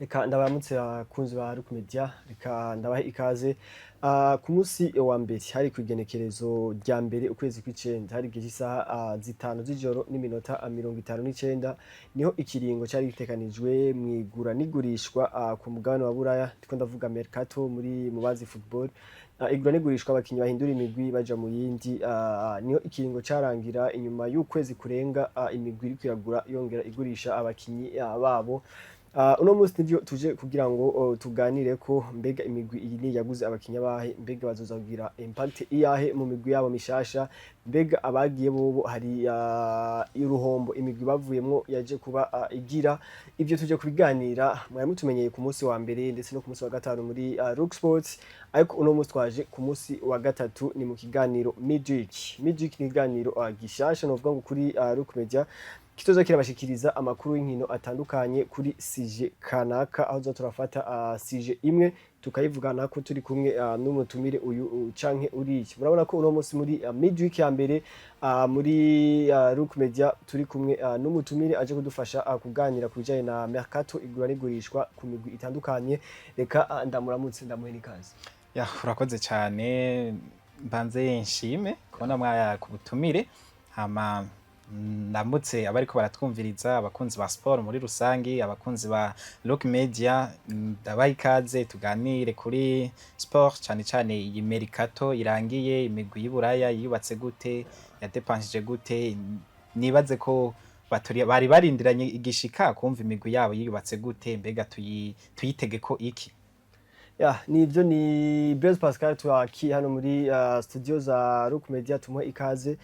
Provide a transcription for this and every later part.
Reka ndabaramutse abakunzi ba Rukumedia, reka ndabahe ikaze ku munsi wa mbere hari kw'igenekerezo rya mbere ukwezi kw'icenda hari igihe isaha zitanu z'ijoro n'iminota 59 niho ikiringo cari gitekanijwe mw'igura n'igurishwa ku mugabane wa Buraya ndiko ndavuga Mercato muri mubazi football igura n'igurishwa abakinyi bahindura imigwi baja mu yindi niho ikiringo carangira inyuma y'ukwezi kurenga imigwi iriko iragura yongera igurisha abakinyi babo. Uno munsi nivyo tuje kugira ngo tuganire ko mbega imigwi iyi ni yaguze abakinya bahe, mbega bazoza kugira impact iyahe mu migwi yabo mishasha, mbega abagiye bobo hari uruhombo imigwi bavuyemwo yaje kuba igira. Ivyo tuje kubiganira mwari mutumenyeye ku munsi wa mbere ndetse no ku munsi wa gatanu muri Rook Sports, ariko uno munsi twaje ku munsi wa gatatu ni mu kiganiro MIDWEEK. MIDWEEK ni ikiganiro gishasha novuga ngo kuri Rukumedia kitoza kirabashikiriza amakuru y'inkino atandukanye kuri sije kanaka, aho turafata sije imwe tukayivugana ko turi kumwe n'umutumire uyu canke uriye. Murabona ko uno munsi muri MIDWEEK ya mbere muri Rukumedia turi kumwe n'umutumire aje kudufasha kuganira kubijanye na Mercato igura n'igurishwa ku migwi itandukanye. Reka ndamuramutse ndamuhe n'ikaze. Ya urakoze cyane, mbanze nshime kubona mwaya ku butumire, hama ndamutse abariko baratwumviriza abakunzi ba sport muri rusangi, abakunzi ba Rukumedia, ndabaha ikaze tuganire kuri sport cyane cyane iyi Mercato irangiye, imigwi y'Iburaya yubatse gute, yadepanshije gute. Nibaze ko bari barindiranye igishika kumva imigwi yabo yubatse gute, mbega tuyitege ko iki. Ya nivyo ni Blaise Pascal twaki hano muri studio za Rukumedia, tumuhe ikaze.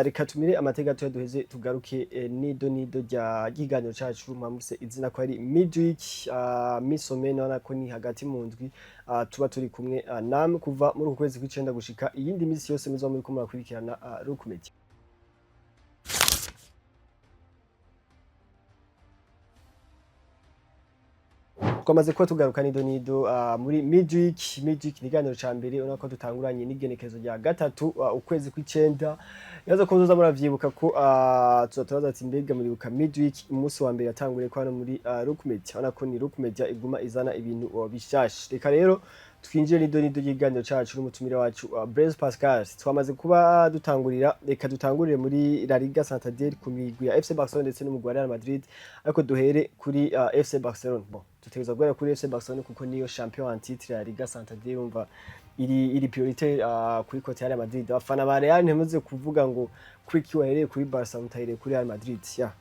Reka tumire amateka gato duheze tugaruke nido rya giganiro cacu mwamuse izina ko ari MIDWEEK. Misome nona ko ni hagati mu ndwi tuba turi kumwe namwe kuva muri uku kwezi kw'icenda gushika iyindi misi yose muzo muri kumwe kurikirana Rukumedia. Twamaze kuba tugaruka nido muri MIDWEEK ni ikiganiro ca mbere urabona ko dutanguranye n'igenekerezo rya gatatu ukwezi kw'icenda. Yaza ko muzoza muravyibuka ko turaza ati mbega muribuka MIDWEEK umunsi wa mbere yatanguriye ko hano muri Rukumedia. Urabona ko ni Rukumedia iguma izana ibintu bishasha. Reka rero twinjire nido y'ikiganiro cacu n'umutumire wacu Blaise Pascal. Twamaze kuba dutangurira, reka dutangurire muri La Liga Santander ku migwi ya FC Barcelona ndetse n'umugwi wa Real Madrid, ariko duhere kuri FC Barcelona. Bon, tutegeza guhera kuri FC Barcelona kuko niyo champion en titre ya Liga Santander, umva iri priorité kuri kote ya Real Madrid. Abafana ba Real ntimuze kuvuga ngo kuri kiwa hereye kuri Barca mutahire kuri Real Madrid. Ya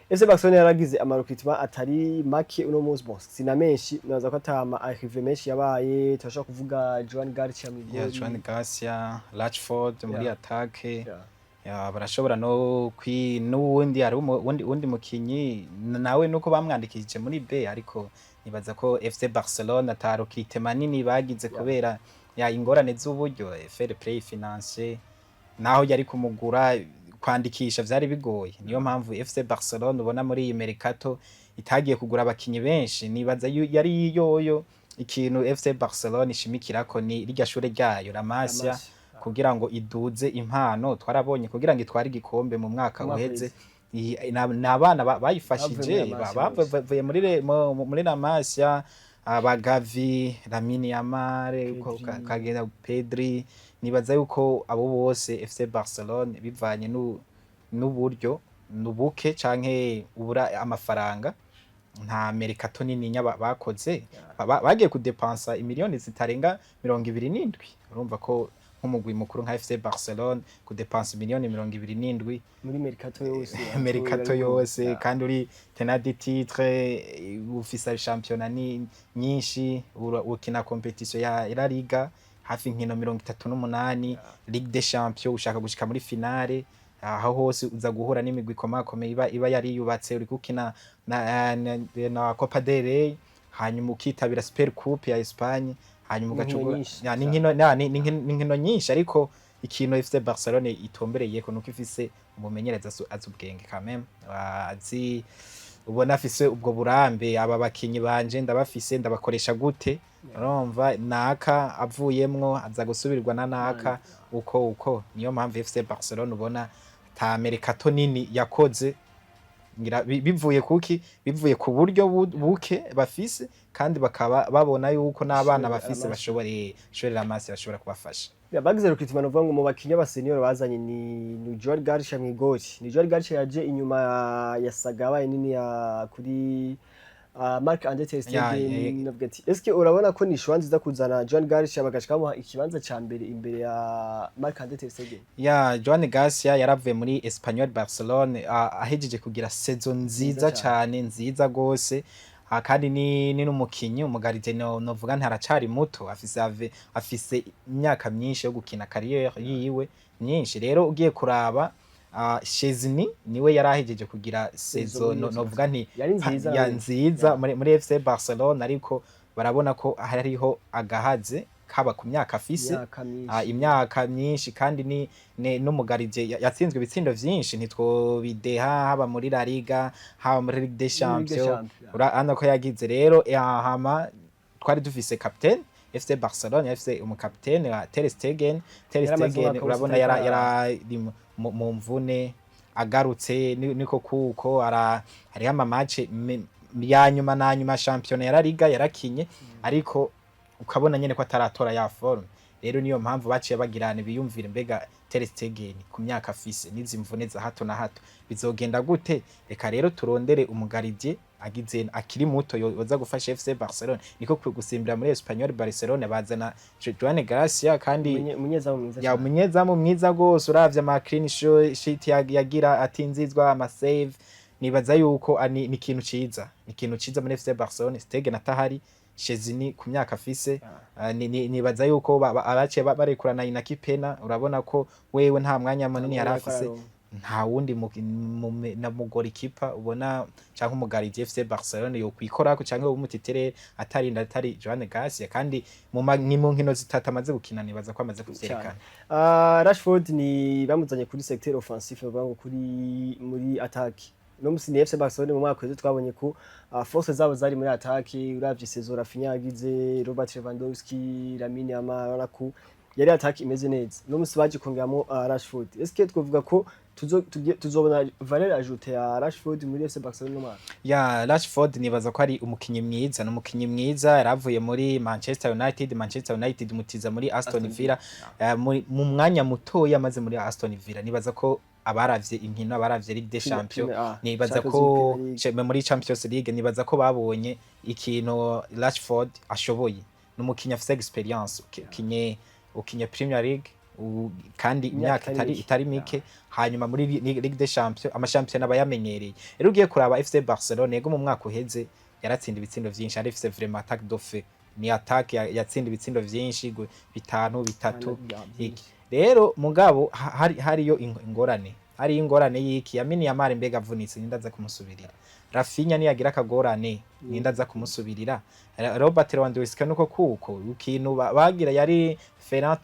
FC Barcelona yaragize amarecruitment atari make uno munsi, bon sina menshi, naza ko atama arrive menshi yabaye. Turashaka kuvuga Joan Garcia mu ya Joan Garcia, Rashford muri attaque. Ya barashobora no n'uwundi ari undi mukinyi nawe nuko bamwandikije muri B, ariko nibaza ko FC Barcelona atarokite manini bagize kubera ya ingorane z'uburyo fair play financier, naho yari kumugura kwandikisha vyari bigoye. Niyo mpamvu FC Barcelona ubona muri iyi Mercato itagiye kugura abakinyi benshi. Nibaza yari yoyo ikintu FC Barcelona ishimikirako ni irya shure ryayo La Masia, kugira ngo iduze impano. Twarabonye kugira ngo itware igikombe mu mwaka uheze, n'abana bayifashije bavuye muri La Masia, abagavi Lamine Yamal, kagenda Pedri. Nibaza yuko abo bose FC Barcelona bivanye n'uburyo nubuke canke ubura amafaranga, nta Mercato nini bakoze, bagiye kudepansa imiliyoni zitarenga 27. Urumva ko nk'umugwi mukuru nka FC Barcelona kudepansa miliyoni 27 muri Mercato yose kandi uri tenant de titre, ufisa championnat nyinshi, ukina competition ya La Liga hafi nkino 38, Ligue des Champions ushaka gushika muri finale. Aho hose uza guhura n'imigwi komakomeye iba yari yubatse, uri gukina na Copa del Rey, hanyuma ukitabira Super Coupe ya Espagne, hanyuma ugacugura n'inkino nyinshi. Ariko ikintu FC Barcelona itombereye ko nuko ifise umumenyereza azubwenge quand azi, ubona afise ubwo burambe. Aba bakinyi banje ndabafise, ndabakoresha gute, urumva naka avuyemwo aza gusubirwa na naka uko. Niyo mpamvu FC Barcelona ubona ta Mercato nini yakoze ngira bivuye kuki bivuye ku buryo buke bafise kandi bakaba babona yuko n'abana bafise bashorera amasi bashobora kubafasha. Bagize recruitment uvuga ngo mu bakinya ba senior bazanye ni Joel Garcia mwigori. Ni Joel Garcia yaje inyuma ya Sagaba nini ya kuri Mark Andre ter Stegen nabwati. Eske urabona ko ni shwanzi za kuzana Joel Garcia bagashikamuha ikibanza ca mbere imbere ya Mark Andre ter Stegen? Joel Garcia yaravuye muri Espanyol Barcelona ahejeje kugira saison nziza cyane nziza gose. Kandi ni n'umukinyi umugarije novuga ntaracari muto afise imyaka myinshi yo gukina career yiwe myinshi. Rero ugiye kuraba Chesney niwe yarahejeje kugira saison novuga nti ya nziza muri FC Barcelona, ariko barabona ko hariho agahaze kaba ku myaka afise imyaka myinshi, kandi ni n'umugarije yatsinzwe ibitsindo vyinshi ntitwobideha haba muri La Liga haba muri Ligue des Champions. Urabona ko yagize rero hama twari dufise captain FC Barcelona FC umukapitene wa ter Stegen urabona yara mu mvune agarutse niko kuko hariho ama match ya nyuma na nyuma champion ya La Liga yarakinye, ariko ukabona nyene ko ataratora ya forme. Rero niyo mpamvu baciye bagirana biyumvira mbega ter Stegen ku myaka afise nizi mvune za hato na hato bizogenda gute. Reka rero turondere umugarije agize akiri muto yoza gufasha FC Barcelona, niko gusimbira muri Espanyol Barcelona bazana Joel Garcia kandi umunyezamu mwiza gose. Uravye ama clean sheet yagira atinzizwa ama save, nibaza yuko ni ikintu ciza muri FC Barcelona. Stegen atahari, Chesney ku myaka afise nibaza yuko abaciye barekurana inakipena. Urabona ko wewe nta mwanya munini yari afise, nta wundi na mugori kipa ubona canke umugarije FC Barcelona yo kwikorako canke umutitere atari Joel Garcia, kandi ni mu nkino zitatu amaze gukina nibaza ko amaze kuvyerekana. Rashford ni bamuzanye kuri secteur offensif bavuga kuri muri attaque. No musi ni FC Barcelona mu mwaka weze twabonye ko force zabo zari muri attaque. Uravye saison Rafinha yagize, Robert Lewandowski, Lamine Yamal ko yari attaque imeze neza. No musi baje kongeramo Rashford. Est-ce que twovuga ko tuzobona valeur ajoutée ya Rashford muri FC Barcelona? Rashford nibaza ko ari umukinyi mwiza, n'umukinyi mwiza yaravuye muri Manchester United mutiza muri Aston Villa mu mwanya muto yamaze muri Aston Villa. Nibaza ko abaravye inkino abaravye Ligue des Champions nibaza ko muri Champions League nibaza ko babonye ikintu Rashford ashoboye. N'umukinyi afise experience ukinye Premier League kandi imyaka itari mike, hanyuma muri Ligue des Champions amashampion abayamenyereye. Rero ugiye kuraba FC Barcelona yego mu mwaka uheze yaratsinda ibitsindo vyinshi, ari FC vraiment attaque de feu, ni attaque yatsinda ibitsindo vyinshi 5-3. Rero mugabo hariyo ingorane, hari ingorane yiki Lamine Yamal mbega avunitse nindaza kumusubirira. Rafinha ni yagira akagorane nindaza kumusubirira. Robert Lewandowski nuko kuko ukintu bagira yari Ferran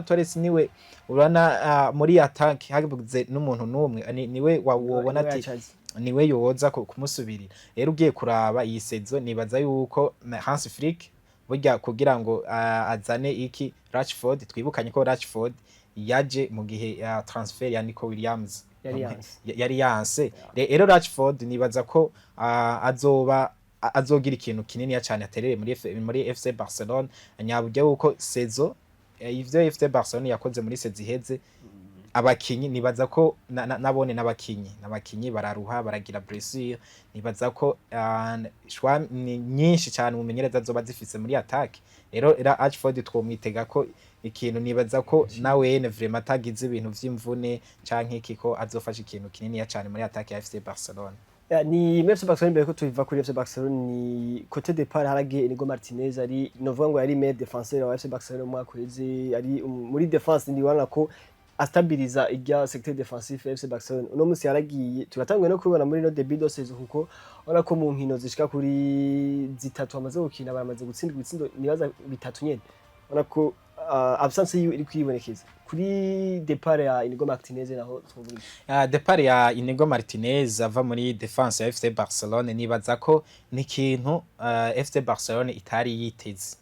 Torres niwe urana muri attaque hagize n'umuntu numwe niwe wabona ati niwe yoza kumusubirira. Rero ugiye kuraba iyi saison nibaza yuko Hans Flick burya kugira ngo azane iki Rashford, twibukanye ko Rashford yaje mu gihe transfer ya Nico Williams yari yanse. Rero Rashford nibaza ko azogira ikintu kinini cyane aterere muri FC Barcelona. Nyaburya uko saison ivyo FC Barcelona yakoze muri saison iheze, abakinyi nibaza ko nabone n'abakinyi bararuha baragira blessure. Nibaza ko shwa nyinshi cyane umumenyereza azoba zifise muri attaque. Rero Rashford twomwitega ko ikintu nibaza ko nawe vraiment atagize ibintu vy'imvune canke ikiko azofasha ikintu kinini cyane muri attaque ya FC Barcelona. Ni FC Barcelona mbere ko tuviva kuri FC Barcelona ni côté départ harage Inigo Martinez ari novuga ngo yari meilleur défenseur wa FC Barcelona mu mwaka weze, ari muri défense ndi wana ko astabiliza irya secteur défensif FC Barcelona. Uno musi yaragiye turatangwe no kubona muri no début de saison kuko ona ko mu nkino zishika kuri zitatu amaze gukina baramaze gutsindwa ibitsindo nibaza bitatu nyene. Ona ko absence iri kwibonekeza kuri départ ya Inigo Martinez naho twovuga. Départ ya Inigo Martinez ava muri défense ya FC Barcelona nibaza ko ni kintu FC Barcelona itari yiteze.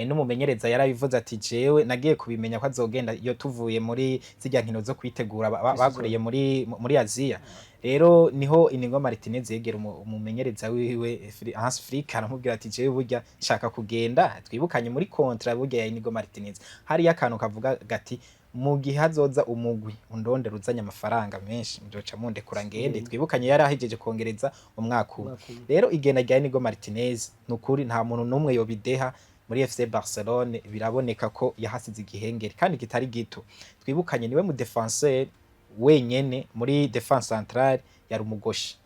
n'umumenyereza yarabivuze ati jewe nagiye kubimenya ko azogenda iyo tuvuye muri zijya nkino zo kwitegura bakoreye muri Aziya. Rero niho Inigo Martinez yegera umumenyereza wiwe Hans Flick aramubwira ati jewe burya nshaka kugenda twibukanye muri kontra burya ya Inigo Martinez hari akantu kavuga gati mu gihe hazoza umugwi undonde ruzanya amafaranga menshi ndoca mundekura ngende twibukanye yari ahejeje kongereza umwaka umwe. Rero igenda rya Inigo Martinez nukuri nta muntu numwe yobideha muri FC Barcelona biraboneka ko yahasize igihengeri kandi kitari gito. Twibukanye niwe mu defenseur wenyene muri defense centrale yari umugoshi.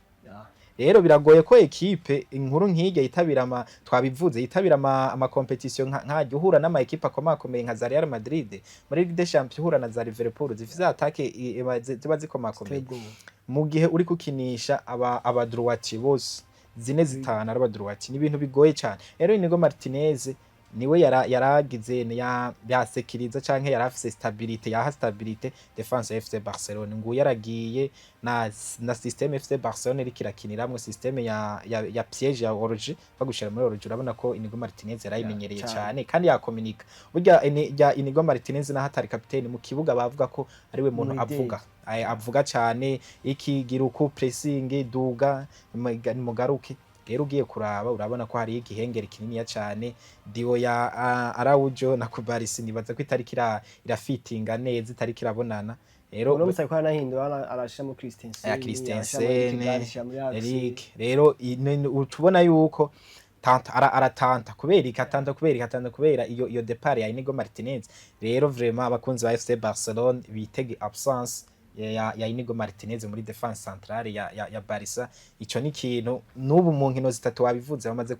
Rero biragoye ko equipe inkuru nk'ige yitabira twabivuze yitabira ama competition nka uhura n'ama equipe akomakomeye nka Real Madrid muri Ligue des Champions uhura na za Liverpool zifise attaque ziba zikomakomeye mu gihe uri kukinisha aba droite bose zine zitana araba droite ni ibintu bigoye cyane. Rero Inigo Martinez niwe yaragize yasekiriza canke yarafise stabilité yaha stabilité defense FC Barcelona ngo yaragiye na systeme FC Barcelona iri kirakiniramwe systeme ya piège ya Orge bagushira muri Orge urabona ko Inigo Martinez yarayimenyereye cyane kandi yakomunika burya Inigo Martinez na hatari capitaine mu kibuga bavuga ko ari we muntu avuga cyane ikigira uko pressing duga mugaruke. Rero ugiye kuraba urabona ko hari igihengeri kinini cyane Dio ya Araujo na Kubarisi nibaza ko itari irafitinga neza itari kirabonana. Rero uno musako arahindura arashamo Christensen Eric rero utubona yuko aratanta kubera iyo depart ya Inigo Martinez. Rero vraiment abakunzi ba FC Barcelona bitege absence ya Inigo Martinez muri defense centrale ya Barca. Ico ni kintu nubu mu nkino zitatu wabivuze bamaze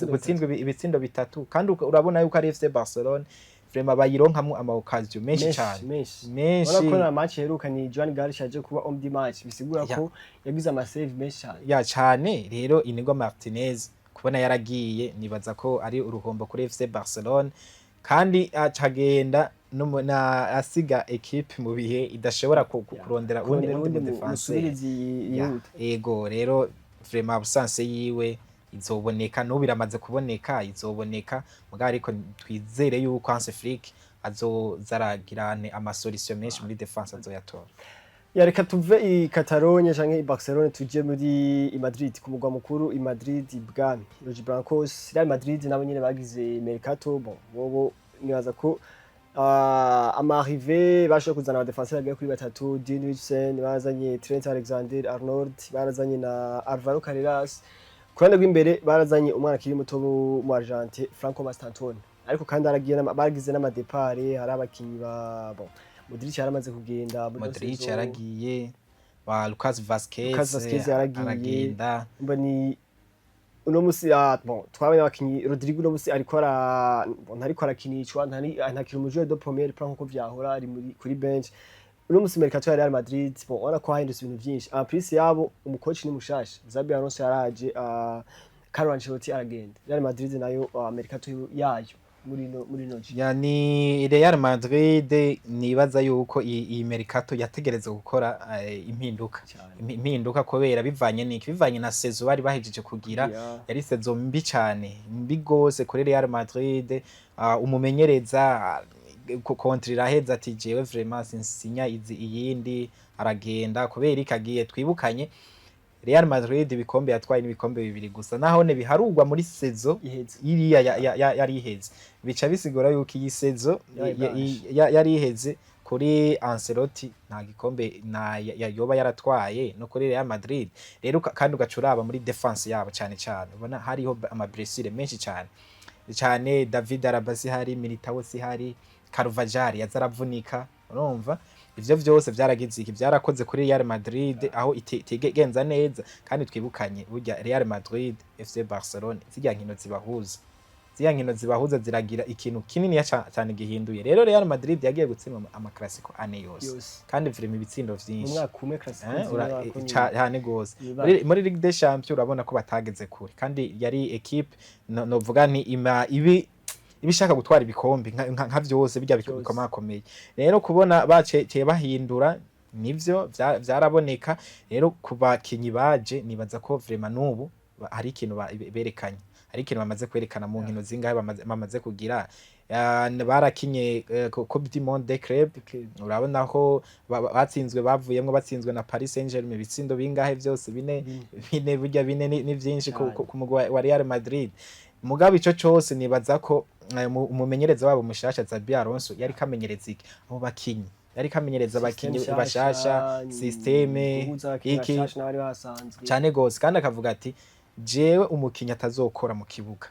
gutsindwa ibitsindo bitatu kandi urabona yuko ari FC Barcelona vraiment bayironkamwe ama occasion menshi cyane menshi. Urabona match heruka ni Joan Garcia aje kuba on the match bisigura ko yagize ama save menshi cyane cyane. Rero Inigo Martinez kubona yaragiye nibaza ko ari uruhombo kuri FC Barcelona kandi acagenda na asiga equipe mu bihe idashobora kurondera undi defenseur yego. Rero vraiment absence yiwe izoboneka no biramaze kuboneka izoboneka muga ariko twizere yuko Hans Flick azozaragirane ama solution menshi muri defense azoyatora. Reka tuve i Catalogne canke i Barcelona tuje muri Madrid ku mugwa mukuru i Madrid ibwami Los Blancos. Real Madrid nabo nyene bagize mercato bobo nibaza ko arrivé bashaka kuzana aba defenseur agera kuri batatu Dean Wilson bazanye Trent Alexander-Arnold barazanye na Alvaro Carreras kurande rw'imbere barazanye umwana kiri muto mu Argentine Franco Mastantoni ariko kandi aragiye bagize n'ama départ hari abakinyi ba Modric yaramaze kugenda Modric yaragiye ba Lucas Vazquez aragenda mbani uno musi twabanye abakinyi Rodrigo no musi ariko arakinishwa ntakiri umujwe de premier plan nko vyahora ari kuri bench. Uno musi mercato ya Real Madrid ona ko hahindutse ibintu byinshi en plus yabo umucoach ni mushasha Xabi Alonso yaraje Carlo Ancelotti aragenda. Real Madrid nayo mercato yayo muri noji yani Real Madrid nibaza yuko iyi mercato yategereza gukora impinduka kubera bivanye na saison bari bahejeje kugira yari saison mbi cyane mbi gose kuri Real Madrid. Umumenyereza kontrira heza ati jewe vraiment sinsinya iyindi aragenda kubera ikagiye twibukanye Real Madrid ibikombe yatwaye n'ibikombe bibiri gusa naho ne biharugwa muri saison iriya yari iheze bica bisigura yuko iyi saison yari iheze kuri Ancelotti nta gikombe yoba yaratwaye no kuri Real Madrid. Rero kandi ugacuraba muri defense yabo cyane ubona hariho ama blessure menshi cyane David Alaba hari Militao hari Carvajal yazaravunika urumva ivyo vyose vyaragize iki vyarakoze kuri Real Madrid aho itigenza neza kandi twibukanye burya Real Madrid FC Barcelona zirya nkino zibahuza ziragira ikintu kinini cyane gihinduye. Rero Real Madrid yagiye gutsinda ama classico ane yose kandi vraiment ibitsindo vyinshi umwaka umwe classico cyane gose muri Ligue des Champions urabona ko batageze kure kandi yari equipe novuga ni ibishaka gutwara ibikombe nka vyose bijya bikomakomeye. Rero kubona bacekeye bahindura nivyo vyaraboneka. Rero kubakinyi baje nibaza ko vraiment nubu hari ikintu berekanye ikintu bamaze kwerekana mu nkino zingahe bamaze kugira. Barakinye Coupe du Monde des Clubs, urabona ko batsinzwe bavuyemwo batsinzwe na Paris Saint-Germain ibitsindo bingahe vyose bine burya bine ni vyinshi ku mugwa wa Real Madrid. Mugabe ico cose nibaza ko umumenyereza wabo mushasha Xabi Alonso yari kamenyereza iki abo bakinyi, yari kamenyereza abakinyi bashasha systeme iki cyane gose, kandi akavuga ati jewe umukinyi atazokora mu kibuga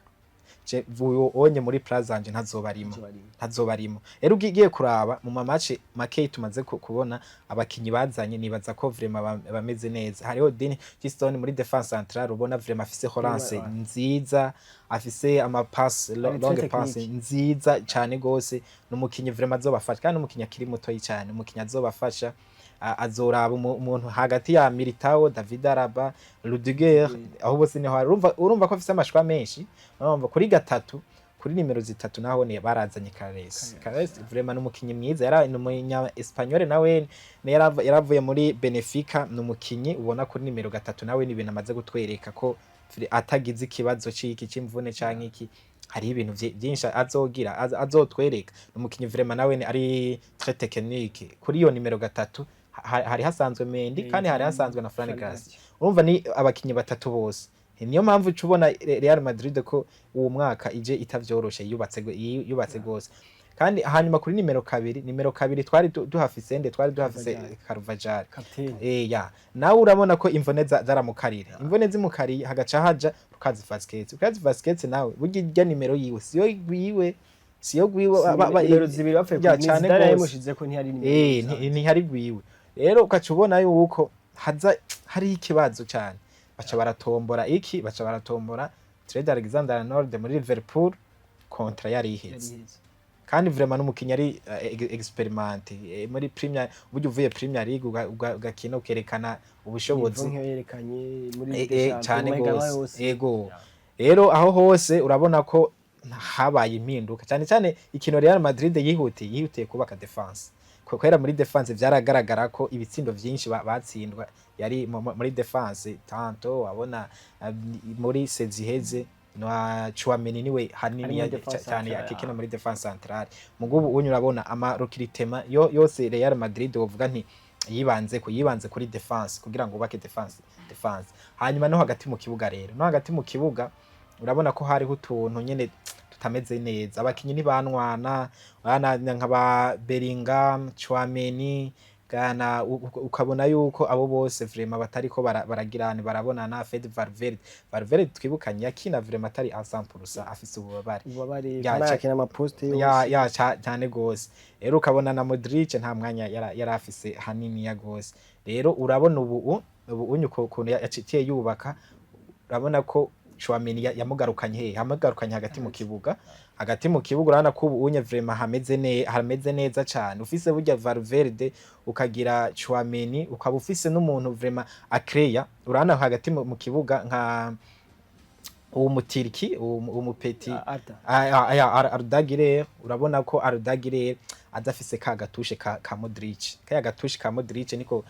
onye muri plazanje ntazobarimo. Rero ugiye kuraba mu mamace make tumaze kubona abakinyi bazanye, nibaza ko vraiment bameze neza. Hariho Dean Giston muri defense centrale, ubona vraiment afise relance nziza, afise ama pass long pass nziza cyane gose, n'umukinyi vraiment azobafasha, kandi n'umukinyi akiri muto cyane, umukinyi azobafasha azoraba umuntu hagati ya Militao, David Alaba, Rudiger, aho bose niho urumva ko afise amashwa menshi. Urumva kuri gatatu, kuri nimero zitatu naho ne barazanye Carles vraiment n'umukinyi mwiza, yari n'umunya Espanyol nawe yaravuye muri Benfica, n'umukinyi ubona kuri nimero gatatu nawe ni ibintu amaze gutwereka ko atagize ikibazo ciki c'imvune canke iki, hari ibintu byinshi azogira azotwereka. N'umukinyi vraiment nawe ari très technique. Kuri iyo nimero gatatu hari hasanzwe Mendy, kandi hari hasanzwe na Fabregas. Urumva ni abakinyi batatu bose. Niyo mpamvu cubona Real Madrid ko uwo mwaka ije itavyoroshe yubatse gose. Kandi hanyuma kuri nimero kabiri twari duhafise Carvajal nawe urabona ko imvone zaramukarira, imvone zimukariye hagaca haja Lucas Vazquez nawe burya nimero yiwe siyo gwiwe nimero zibiri bapfe cyane yamushize ko ntihari nimero ntihari gwiwe. Rero ukacubona yuko hari ikibazo cyane, baca baratombora Trent Alexander-Arnold muri Liverpool, kontra yari iheze, kandi vraiment n'umukinnyi ari experiment muri Premier, buryo uvuye Premier League ugakina ukerekana ubushobozi yerekanye muri cyane gose. Yego rero aho hose urabona ko habaye impinduka, cyane ikino Real Madrid yihutiye kubaka defense. Kwera muri defense vyaragaragara ko ibitsindo vyinshi batsindwa yari muri defense, tanto wabona muri seziheze na Chouameni niwe hanini cyane yakikina muri defense centrale. Mugubu unyurabona ama recruitment yose Real Madrid wovuga nti yibanze kuri defense kugira ngo ubake defense. Hanyuma no hagati mu kibuga urabona ko hari utuntu nyene tutameze neza, abakinyi ntibanwana, nk'aba Bellingham, Chouameni, kana ukabona yuko abo bose vraiment batariko baragirana barabonana. Fede Valverde twibukanye yakina vraiment atari 100% afise ububabare yakina ama poste yose cyane gose. Rero ukabona na Modric nta mwanya yari afise hanini ya gose. Rero urabona ubu unyuko yaciye yubaka, urabona ko Chouameni yamugarukanye hagati mu kibuga urabona ko ubu unye vraiment hameze neza cyane. Ufise burya Valverde ukagira Chouameni, ukaba ufise n'umuntu vraiment akreya, urabona hagati mu kibuga nka umutiriki umupeti Arda, urabona ko Arda adafise ka gatushe ka Modric, gatushe ka Modric niko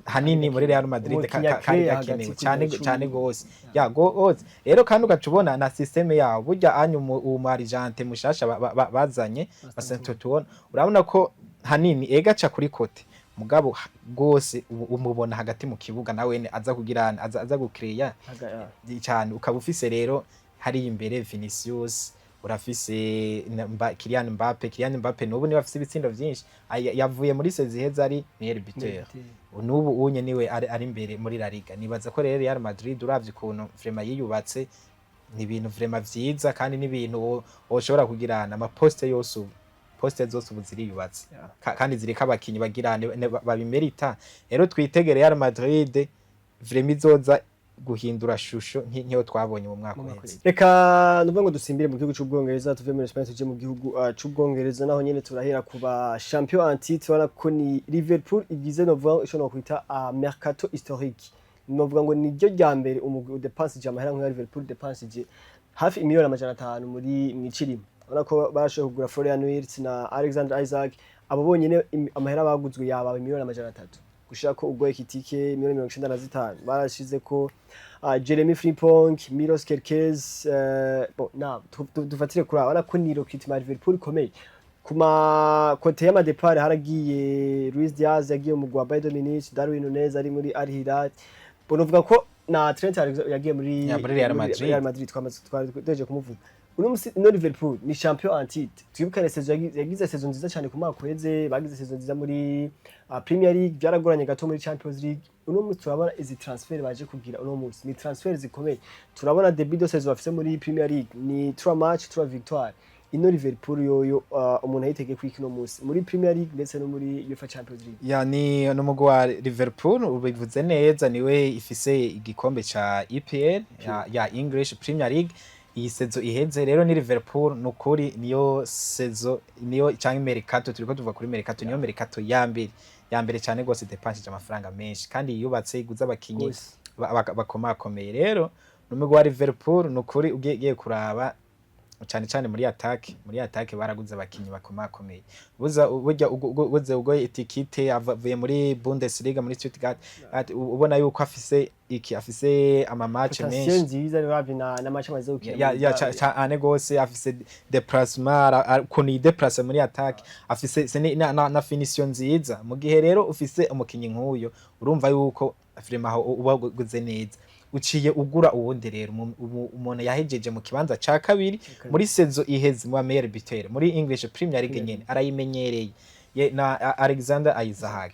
hanini muri Real Madrid kandi yakenewe cyane gose gose. Rero kandi ugacubona na systeme yawo burya anyu Argentine mushasha bazanye basanzwe tubona, urabona ko hanini egaca kuri kote mugabo gose umubona hagati mu kibuga nawe aza kugirana aza gukreya cyane. Ukaba ufise rero hari imbere Vinicius, urafise Kylian Mbappe nubu niwe afise ibitsindo vyinshi, yavuye muri seziheza ari meilleur buteur, nubu unye niwe ari imbere muri La Liga. Nibaza ko rero Real Madrid uravye ukuntu vraiment yiyubatse ni ibintu vraiment vyiza, kandi ni ibintu woshobora kugirana ama poste zose ubu ziriyubatse kandi zireka abakinyi bagirane babimerita. Rero twitegere Real Madrid vraiment izoza guhindura shusho nk'iyo twabonye mu mwaka uheze. Reka nuvuga ngo dusimbire mu gihugu c'Ubwongereza, tuve muri Spain tuje mu gihugu c'Ubwongereza, naho nyene turahera kuba champion en titre, wana ko ni Liverpool igize novuga ico no kwita mercato historique. Novuga ngo ni ryo rya mbere umugwi udepensije amahera nka Liverpool depensije hafi imiliyoni 500 muri mwicirimo. Wana ko barashoboye kugura Florian Wirtz na Alexander Isaac, abo bonyene amahera baguzwe yaba imiliyoni 300 gushaka ugoye kitike 195 barashize ko Jeremy Frimpong, Milos Kerkez, dufatire kuri abana ko ni recruitment Liverpool ikomeye kuma kote y'ama départ haragiye Luis Diaz yagiye mu gwa Bayern Munich, Darwin Nunez ari muri Al Hilal, bonovuga ko na Trent yagiye muri Real Madrid twamaze kumuvuga. Uno musi no Liverpool ni champion en titre, twibukane saison yagize saison nziza cyane ku mwaka uheze, bagize saison nziza muri Premier League, byaragoranye gato muri Champions League. Uno musi turabona izi transfer baje kugira, uno musi ni transfer zikomeye. Turabona debut de saison bafise muri Premier League ni 3 match 3 victoire. Ino Liverpool yoyo umuntu ayitege kwiki no musi muri Premier League ndetse no muri UEFA Champions League. Ya ni umugwi wa Liverpool ubivuze neza, niwe ifise igikombe ca EPL ya English Premier League. Iyi sezo iheze rero ni Liverpool nukuri niyo sezo niyo cyangwa mercato, turiko tuva kuri mercato, niyo mercato ya mbere cyane gose depensije amafaranga menshi kandi yubatse iguza abakinyi bakomakomeye. Rero numugwi wa Liverpool nukuri ugiye kuraba cyane muri attack baraguze abakinyi bakomakomeye. Burya ugo etikite avuye muri Bundesliga muri Stuttgart, ubona yuko afise ama match menshi nziza babi na match amaze gukina ya gose, afise déplacement kuni déplacer muri attack, afise na finition nziza. Mu gihe rero ufise umukinyi nk'uyo urumva yuko vraiment aho uba guze neza, uciye ugura uwundi rero umuntu yahejeje mu kibanza ca kabiri muri sezo iheze mu meilleur buteur muri English Premier League nyene arayimenyereye na Alexander Isaac.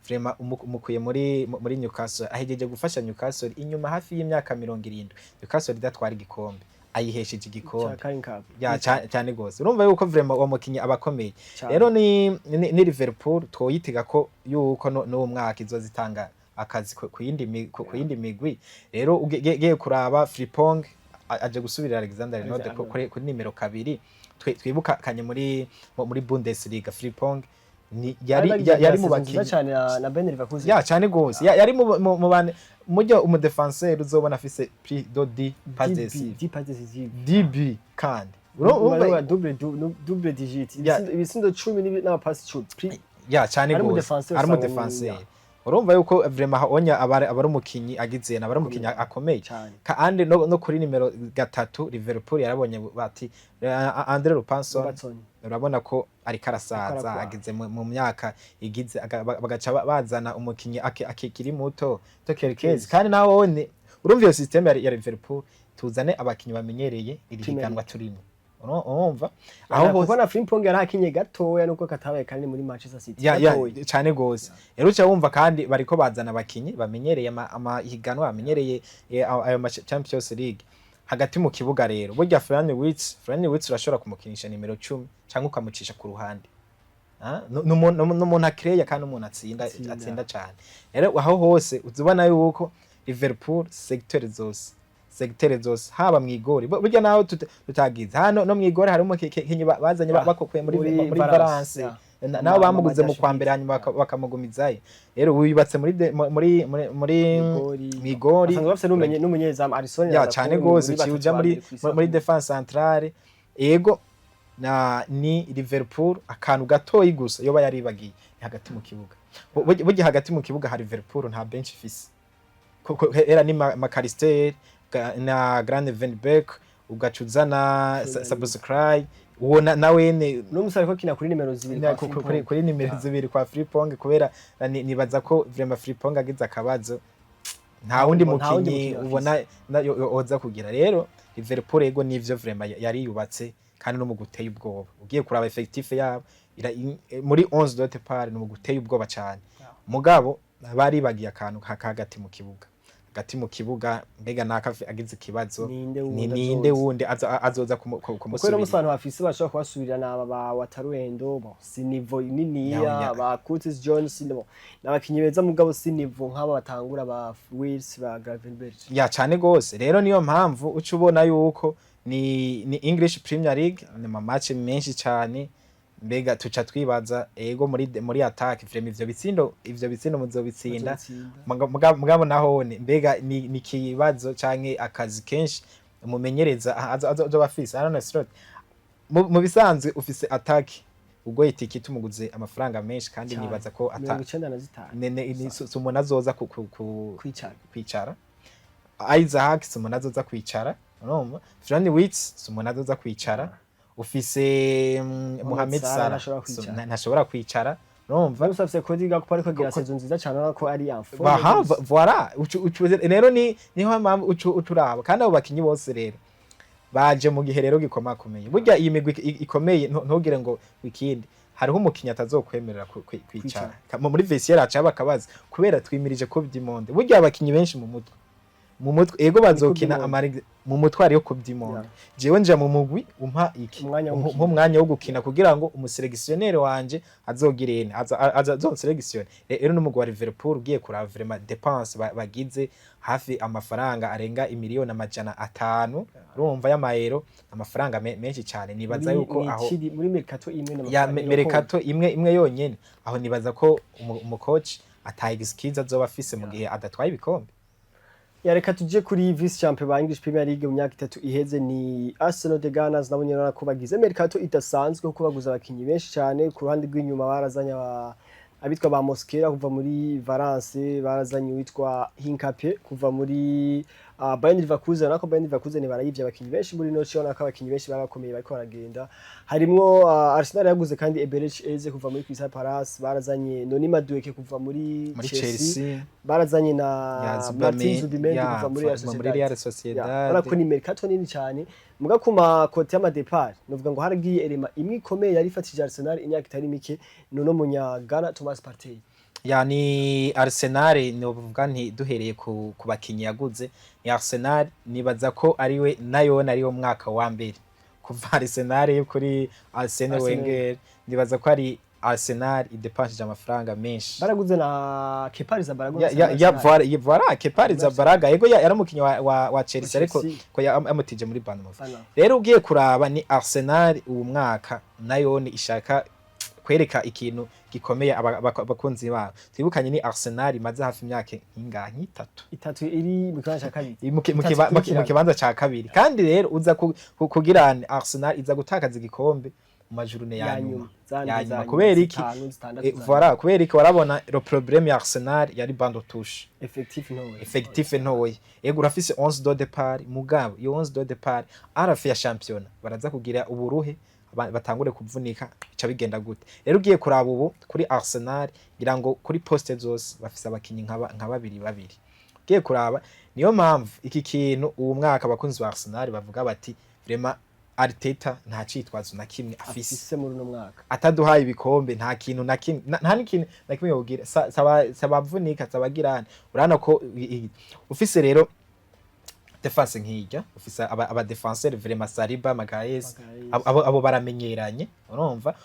Vraiment umukuye muri Newcastle, ahejeje gufasha Newcastle inyuma hafi y'imyaka 70 Newcastle idatwara igikombe, ayihesheje igikombe ya cyane gose. Urumva yuko vraiment uwo mukinyi abakomeye. Rero ni Liverpool twoyitega ko yuko no mwaka izozitanga akazi ku yindi migwi. Rero ugiye kuraba Frimpong aje gusubira Alexander Arnold kuri nimero 2, twibuka kanye muri Bundesliga. Frimpong ni yari mu bakinyi cyane na Ben Leverkusen ya cyane gose, yari mu bane mujya umudefenseur uzobona afise prix de 10 passes DB kandi urumva double digit ibisindo 10 n'amapasi 10 ya cyane gose ari mu defenseur. Urumva yuko vraiment onya abari umukinyi agize na abari umukinyi akomeye kandi no kuri nimero 3 Liverpool yarabonye bati Andre Rupanson, urabona ko ari karasaza agize mu myaka igize, bagaca bazana umukinyi akikiri muto Kerkez kandi nawone. Urumva iyo system ya Liverpool tuzane abakinyi bamenyereye irihiganwa turimo. Urumva aho kubona Frimpong yarakinye gatoya nuko katabaye kandi muri Manchester City cyane gose. Rero uca wumva kandi bariko bazana abakinyi bamenyereye amahiganwa, bamenyereye ayo Champions League hagati mu kibuga. Rero burya Florian Wirtz urashobora kumukinisha nimero 10 cyangwa ukamucisha ku ruhande, n'umuntu akreya kandi umuntu atsinda cyane. Rero aho hose uzubona yuko Liverpool secteur zose haba mwigori burya naho tutagize hano no mwigori hari umukinyi bazanye bakokuye muri Valence naho bamuguze mu kwambere hanyuma bakamugumizayo. Rero wibatse muri mwigori bafite n'umunyezamu Alisson ya cyane gose uciuja muri defense centrale. Ego ni Liverpool akantu gatoyi gusa yoba yaribagiye hagati mu kibuga. Burya hagati mu kibuga hari Liverpool nta bench ifise era ni McAllister na Grande Van Beek, ugacuza na Subscribe uwo nawene n'umusare ko kina kuri nimero 2 kuri nimero 2 kwa Frimpong, kubera nibaza ko vraiment Frimpong agize akabazo nta wundi mukinyi ubona oza kugira. Rero Liverpool ego nivyo vraiment yari yubatse kandi no mu guteye ubwoba. Ugiye kuraba effectif yabo muri 11 dote par no mu guteye ubwoba cyane. Mugabo bari bagiye akantu hagati mu kibuga mbega nakafe agize ikibazo ninde wundi azoza kumusubira. Musantu bafise bashaka kubasubira naba Wataruendo si niveau niniya ba Curtis Jones n'abakinyi beza mugabo si niveau nk'aba batangura ba Wills ba Gravenberch ya cyane gose. Rero niyo mpamvu uca ubona yuko ni English Premier League ni match menshi cyane. Mbega tuca twibaza ego muri attack vraiment ivyo bitsindo muzobitsinda mugabo nahone mbega ni kibazo canke akazi kenshi umumenyereza azo bafise. I don't know, mu bisanzwe ufise attack ubwo itiki tumuguze amafaranga menshi kandi nibaza ko ata 95 umuntu azoza kwicara Isaac umuntu azoza kwicara urumva Johnny Wits umuntu azoza kwicara ufise Mohamed Salah ntashobora kwicara urumva usafise Cody Gakpo ariko agira saison nziza cyane ko ari info baha voilà rero niho mpamvu uturaba kandi abo bakinyi bose rero baje mu gihe rero gikomakomeye burya iyi migwi ikomeye ntugire ngo wikindi hariho umukinya atazokwemerera kwicara muri vestiaire aca bakabaza kubera twimirije ko by'imonde burya abakinyi benshi mu mutwe ego bazokina mu mutwari yo kubdimonde jewe nje mu mugwi umpa iki umwanya wo gukina kugira ngo umuselectionnaire wanje azogirene azonselection rero n'umugwi wa Liverpool ugiye kurava vraiment dépense bagize hafi amafaranga arenga imiliyoni 500 urumva y'amayero amafaranga menshi cyane nibaza yuko aho muri mercato imwe ya mercato imwe yonyene aho nibaza ko umucoach atayigiskiza azoba afise mu gihe adatwaye ibikombe. Reka tuje kuri vice champion ba English Premier League mu myaka 3 iheze ni Arsenal de Gunners nabonye ko bagize mercato idasanzwe kuko baguza abakinyi benshi cyane ku ruhande rw'inyuma barazanya abitwa ba Mosquera kuva muri Valence barazanye witwa Hincapié kuva muri Bayern Leverkusen nako Bayern Leverkusen barayivye abakinyi benshi muri no cyo nako abakinyi benshi barakomeye bariko baragenda harimo Arsenal yaguze kandi Eberechi Eze kuva muri Crystal Palace barazanye Noni Madueke kuva muri Chelsea barazanye na Martin Zubimendi kuva muri Real Sociedad barako ni mercato nini cyane muga kuma kote y'ama départ novuga ngo haragiye elema imwe ikomeye yari ifatije Arsenal imyaka itari mike nono munya Ghana Thomas Partey yani Arsenal novuga nti duhereye ku bakinyi yaguze ni Arsenal nibaza ko ariwe nayo nariyo mwaka wa mbere kuva Arsenal kuri Arsene Wenger nibaza ko ari Arsenal idepashije amafaranga menshi baraguze na Kepa Arrizabalaga voilà Kepa Arrizabalaga ego yaramukinyi wa Chelsea ariko ko yamutije muri Bournemouth rero ugiye kuraba ni Arsenal uwo mwaka nayo ni ishaka kwereka ikintu gikomeye abakunzi babo twibukanye ni Arsenal maze hafi imyaka ingahe itatu iri mu kibanza cya kabiri mu kibanza cya kabiri kandi rero uza kugira Arsenal iza gutakaza igikombe mu majurune ya nyuma kubera iki voilà kubera iki warabona le problème ya Arsenal yari bando touche effectif ntoye ego urafise 11 de départ mugabo iyo 11 de départ arafi ya championnat baraza kugira uburuhe batangure kuvunika bica bigenda gute rero ugiye kuraba ubu kuri Arsenal ngira ngo kuri poste zose bafise abakinyi nka babiri ugiye kuraba niyo mpamvu iki kintu uwo mwaka abakunzi ba Arsenal bavuga bati vraiment Arteta nta citwazo na kimwe afise muri no mwaka ataduhaye ibikombe nta kintu na kimwe nta n'ikintu na kimwe yogira sabavunika sabagirana urana ko ufise rero defense nkijya ufise aba defenseur vraiment Saliba Magalhaes abo baramenyeranye urumva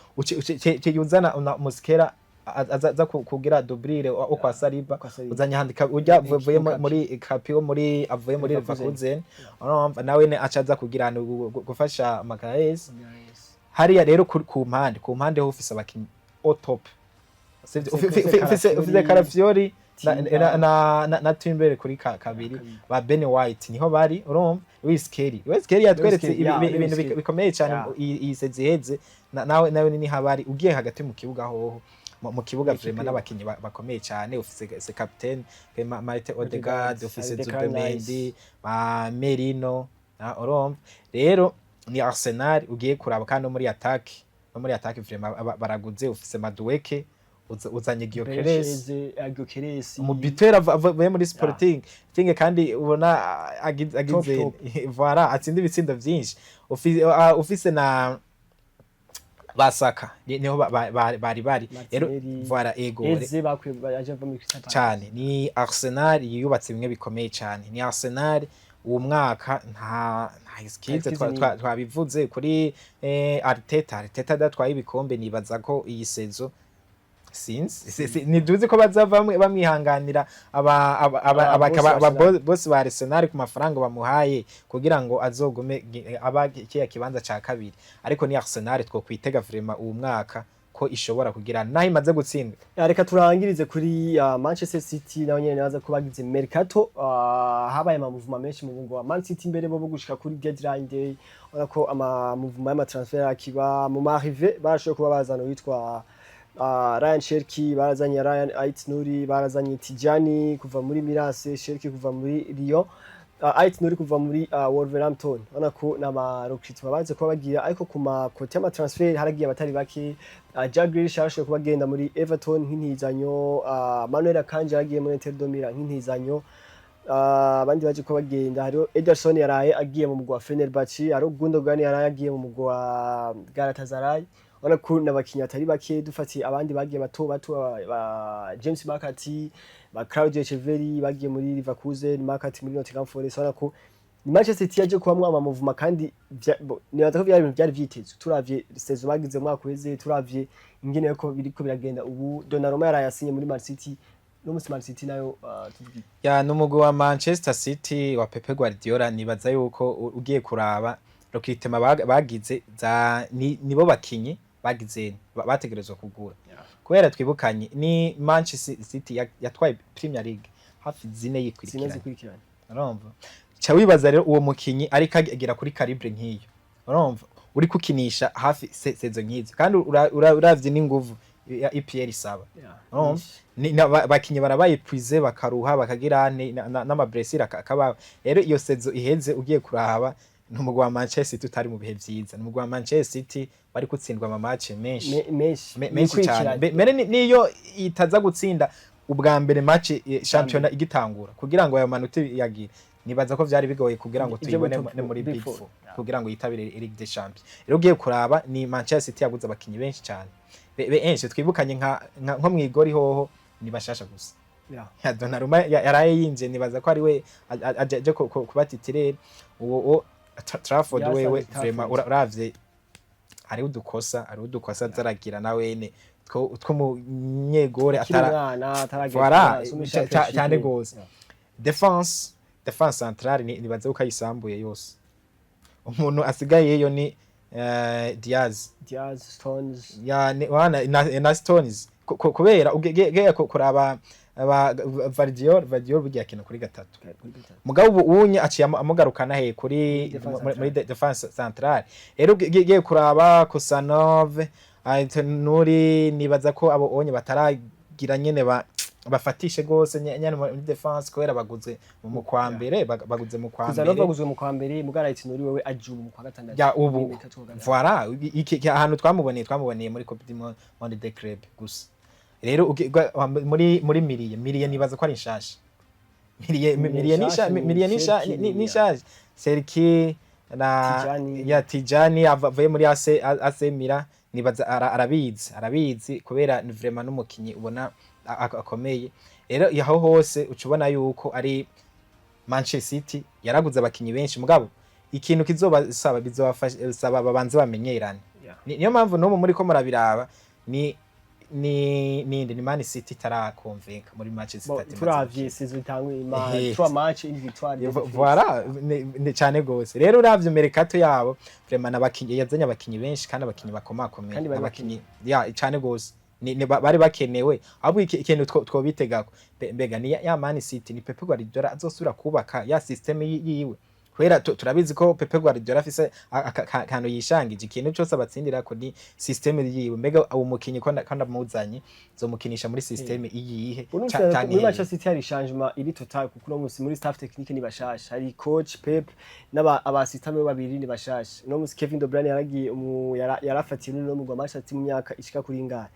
yuzana Mosquera aza kugira doublure kwa Saliba uzanya handika ujya vuye muri Capio muri avuye muri Leverkusen urumva nawe ne acaza kugirana gufasha Magalhaes hariya rero ku mpande ho ufise abakinyi au top ufise Calafiori na Timber kuri kabiri ba Ben White niho bari urumva Luis Kelly yatweretse ibintu bikomeye cyane iyi seziheze nawe ni habari ugiye hagati mu kibuga hoho mu kibuga vraiment n'abakinyi bakomeye cyane ufise captain Martin Odegaard ufise Zubimendi ba Merino na urumva rero ni Arsenal ugiye kuraba kandi muri attack vraiment baraguze ufise Madueke uzanye Gyökeres mu bitera avuye muri Sporting tinge kandi ubona agize voilà atsinda ibitsindo byinshi ufise na basaka niho bari rero voilà ego cyane ni Arsenal yubatse bimwe bikomeye cyane ni Arsenal uwo mwaka nta skill twabivuze kuri Arteta datwaye ibikombe nibaza ko iyi sezo niduzi ko bazava bamwihanganira boss ba Arsenal ku mafaranga bamuhaye kugira ngo azogume aba kiya kibanza ca kabiri ariko ni Arsenal two kwitega vraiment uwo mwaka ko ishobora kugira naho imaze gutsindwa. Reka turangirize kuri Manchester City naho nyene naza ko bagize mercato habaye amavuma menshi mu bungo wa Man City mbere bo gushika kuri deadline day urako amavuma y'ama transfer akiba mu marive barashoboye kuba bazana witwa Ryan Cherki, barazanye Ryan Aitnuri, barazanye Tijani kuva muri Mirase, Cherki kuva muri Lyon, Aitnuri kuva muri Wolverhampton. Urabona ko n'ama recruitment baze kuba bagira ariko ku makote y'ama transfer haragiye abatari bake. Jack Grealish arashoboye kuba agenda muri Everton nk'intizanyo, Manuel Akanji yagiye muri Inter de Milan nk'intizanyo. Abandi baje kuba bagenda hariho Ederson yaraye agiye mu mugwa wa Fenerbahce, hariho Gundogan yaraye agiye mu mugwa wa Galatasaray. Urabona ko n'abakinyi atari bake dufatiye abandi bagiye bato ba James McCarthy, ba Claudio Echeverri bagiye muri Leverkusen, McCarthy muri Nottingham Forest. Urabona ko Manchester City yaje kubamwa amavuma kandi nibaza ko byari ibintu byari vyitezwe. Turavye saison bagize mwaka weze, turavye ingene yuko biriko biragenda ubu. Donnarumma yarayasinye muri Man City, no musi Man City nayo tuvugi ya n'umugwi wa Manchester City wa Pep Guardiola. Nibaza yuko ugiye kuraba recruitment bagize nibo bakinyi bagize bategerezwa kugura, kubera twibukanye ni Manchester City yatwaye Premier League hafi zine yikurikirana. Urumva cha wibaza rero uwo mukinyi ariko agira kuri calibre nk'iyo, urumva uri kukinisha hafi sezo nk'izo kandi uravye n'inguvu ya EPL isaba. Urumva bakinyi barabaye prize bakaruha bakagira n'ama blessure akaba rero iyo sezo iheze ugiye kuraba n'umugwi wa Manchester City utari mu bihe vyiza. N'umugwi wa Manchester City bari gutsindwa ama match menshi cyane. Mere niyo itaza gutsinda ubwa mbere match championnat igitangura kugira ngo ayo manota yagira. Nibaza ko vyari bigoye kugira ngo tuyibone muri Big Four kugira ngo yitabire Ligue des Champions. Rero ugiye kuraba ni Manchester City yaguze abakinyi benshi cyane. Benshi twibukanye nko mwigori hoho ni bashasha gusa. Ya Donnarumma yaraye yinje, nibaza ko ari we aje kubatitire uwo Trafford wewe vraiment uravye ari udukosa zaragira na wene two munyegore atara cyane gose. Defense centrale nibaze uko ayisambuye yose. Umuntu asigaye yeyo ni Diaz Stones ya na Stones kubera ugeya kuraba Vardiol bugiye akina kuri gatatu. Mugabo unye aciye amugarukana he muri defense centrale. Rero ugiye kuraba Kusanov, Aitnuri, nibaza ko abo onye bataragira nyene bafatishe gose nyane muri defense kubera baguze mu kwa mbere baguze mu kwa mbere. Kusanov baguzwe mu kwa mbere, mugara Aitnuri wewe ajubu mu kwa gatandatu. Ya ubu voilà iki ahantu twamuboneye muri Coupe du Monde des Clubs gusa. Rero muri Miriye nibaza ko ari nshasha. Miriye nishaje. Serki na Tijani avuye muri AC Milan, nibaza arabizi kubera ni vraiment n'umukinyi ubona akomeye. Rero yaho hose ucubona yuko ari Manchester City yaraguze abakinyi benshi, mugabo ikintu kizobasaba bizobafasha babanze bamenyerane. Niyo mpamvu no muri ko murabiraba ni Man City tarakonvenka muri match zitatu. Turavye saison itangwe imana 3 match une victoire. Voilà ne cyane gose. Rero uravye mercato yabo vraiment nabakinyi yazanye abakinyi benshi kandi abakinyi bakomakomeye abakinyi ya cyane gose bari bakenewe. Abo ikintu twobitegako mbega ni ya Man City ni Pep Guardiola azosura kubaka ya system yiwe. Kwera turabizi ko Pep Guardiola afise kantu yishangije ikintu cyose abatsindira ko ni system yiwe. Mbega abo mukinyi kandi amuzanye zo mukinisha muri system iyihe cyane. Muri Manchester City hari changement iri total kuko no musi muri staff technique ni bashasha. Hari coach Pep n'abasistame babiri ni bashasha. No musi Kevin De Bruyne yaragiye yarafatiye no mu Manchester City mu myaka ishika kuri ngahe.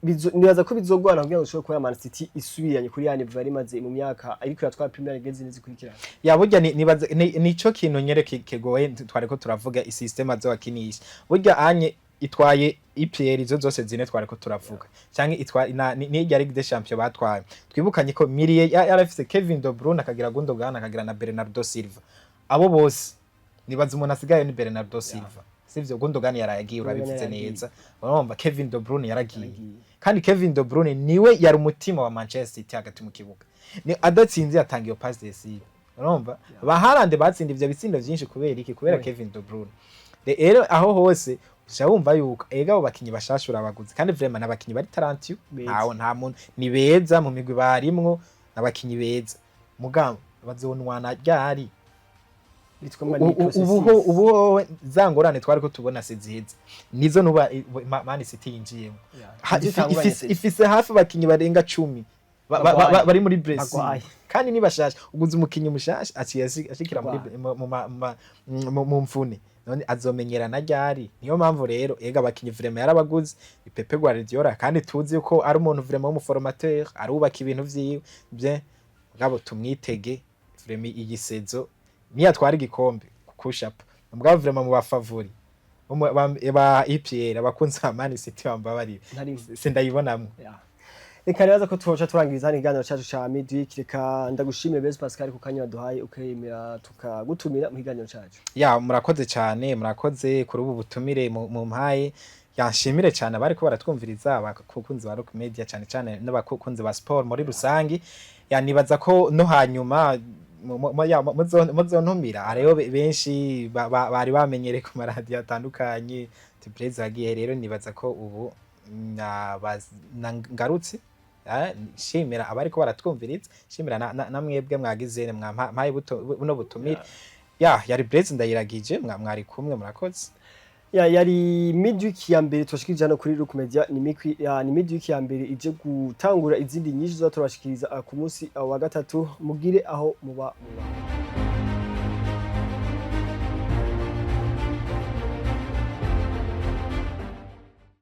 Nibaza ko bizogwana kugira ngo ushobore kuba Man City isubiranye kuri ya niveau yari maze mu myaka ariko yatwara Premier League zikurikirana. Ya burya nibaza nico kintu nyereke kegoye twareko turavuga isystem azowakinisha. Burya anye itwaye EPL izo zose zine twareko turavuga. Canke itwaye ni ya Ligue des Champions batwaye. Twibukanye ko Miriye yarafise Kevin De Bruyne akagira Gundogan akagira na Bernardo Silva. Abo bose nibaza umuntu asigaye ni Bernardo Silva. Sivyo Gundogan yaragiye urabivuze neza. Urumva Kevin De Bruyne yaragiye. Kandi Kevin De Bruyne niwe yari umutima wa Manchester City hagati mu kibuga. Ni adatsinze yatangiye pass decisive. Urumva? Ba Haaland batsinda ivyo bitsindo vyinshi kubera iki? Kubera Kevin De Bruyne. rero aho hose uca wumva yuko ega abo bakinyi bashasha urabaguze kandi vraiment n'abakinyi bari talentueux nta muntu ni beza mu migwi barimwo n'abakinyi beza mugabo bazonwana ryari ubu za ngorane twari ko tubona siziza nizo nuba Man City yinjiyemo ifise hafi bakinyi barenga 10 bari muri Brazil kandi ni bashasha uguze umukinyi mushasha aciye ashikira muri mu mfune none azomenyerana ryari niyo mpamvu rero ega abakinyi vraiment yarabaguze Pepe Guardiola kandi tuzi uko ari umuntu vraiment w'umuformateur arubaka ibintu vyiwe bye ngabo tumwitege vraiment igisezo niya twari igikombe kushapa mbwa vraiment mu bafavori ba EPL abakunzi ba Man City bambabari sindayibonamwe reka rero ko twoca turangiriza hano iganiro cyacu ca MIDWEEK reka ndagushimire Best Pascal ku kanya duhaye ukemera tukagutumira mu iganiro cyacu murakoze cyane murakoze kuri ubu butumire mu mpaye yanshimire cyane abari ko baratwumviriza abakunzi ba Rock Media cyane n'abakunzi ba sport muri rusangi nibaza ko no hanyuma muzontumira ariyo benshi bari bamenyereye ku maradiyo atandukanye Tibreza agiye rero nibaza ko ubu ngarutse shimira abari ko baratwumviriza shimira namwebwe mwagize mwampaye buno butumire yari Brez ndayiragije mwari kumwe murakoze yari MIDWEEK ya mbere twashikirije hano kuri Rock Media ni MIDWEEK ya mbere ije gutangura izindi nyinshi zo turashikiriza ku munsi wa gatatu mugire aho muba